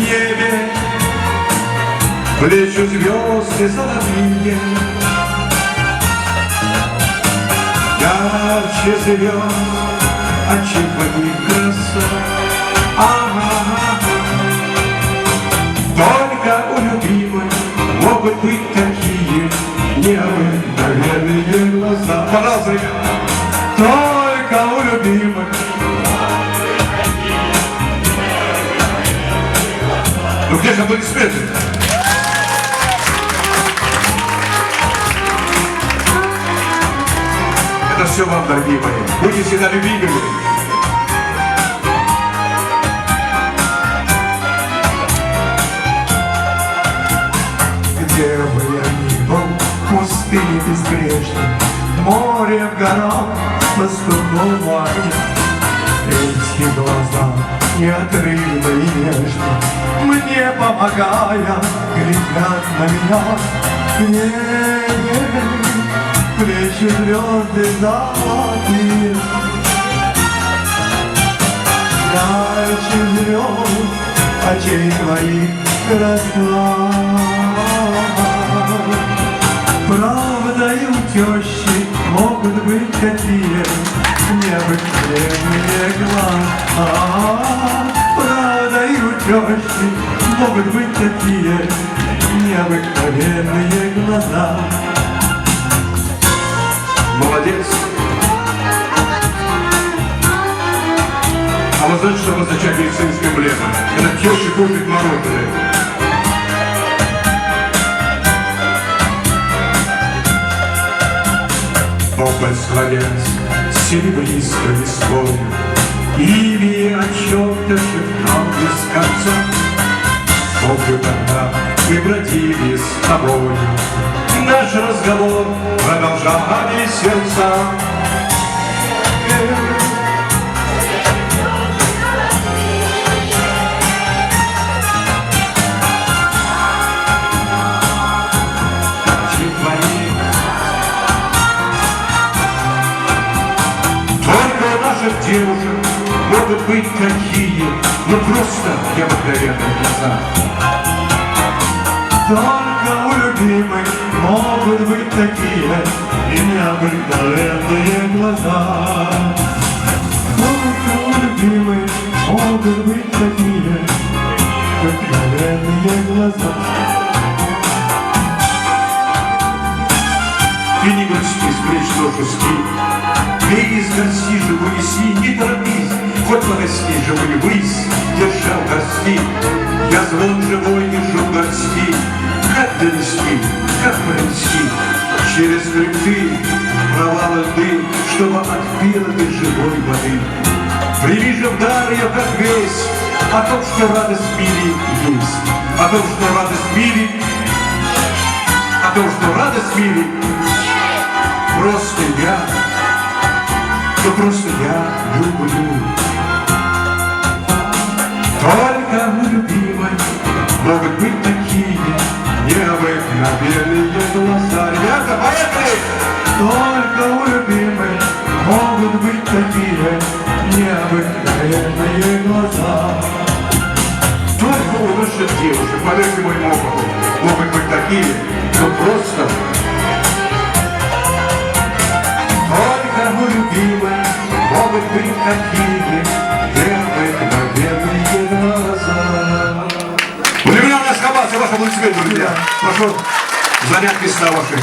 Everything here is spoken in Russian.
небе плещут звезды золотые, ярче звезд очей твоих краса. Только у любимой могут быть такие необыкновенные глаза. Пожалуйста, ребята. Только у любимой. Ну где же аплодисменты? Это все вам, дорогие мои. Будьте всегда любимыми. Где бы я ни был, пустыни безбрежной, море в горах, пастухом воде, эти глаза неотрывно и нежно, мне помогая, глядят на меня. Не, плещут звезды золотые, ярче звезд очей твоих краса. Правда и у тещи могут быть такие необыкновенные глаза. Правда и у тещи могут быть такие необыкновенные глаза. Молодец! А вы знаете, что означает медицинская эмблема? Это теща кушает мороженое. Тополь славянск серебристой листвой, Иве о чем-то шептал без конца. Помню, когда мы бродили с тобой, наш разговор продолжали сердца. Девушек могут быть такие, но просто необыкновенные глаза. Только у любимой могут быть такие и необыкновенные глаза. Только у любимой могут быть такие необыкновенные глаза. Ты не грусти, спрячь душу, спи. Бей из горсти живую неси, не торопись, хоть погости живую высь, держа в горсти. Я звон живой держу в горсти. Как донести, как пронести через хребты провалы льды, чтобы отпила ты живой воды. Прими же в дар ее, как весть, о том, что радость в мире есть, о том, что радость в мире, о том, что радость в мире просто я. То просто я люблю. Только у любимой могут быть такие необыкновенные глаза. Ребята, поехали! Только у любимой могут быть такие необыкновенные глаза. Только у наших девушек, поверьте моему опыту, могут быть такие, но просто. Только у любимой могут быть такие необыкновенные глаза. Удивленная скобация, ваши аплодисменты, друзья. Прошу занять места ваши.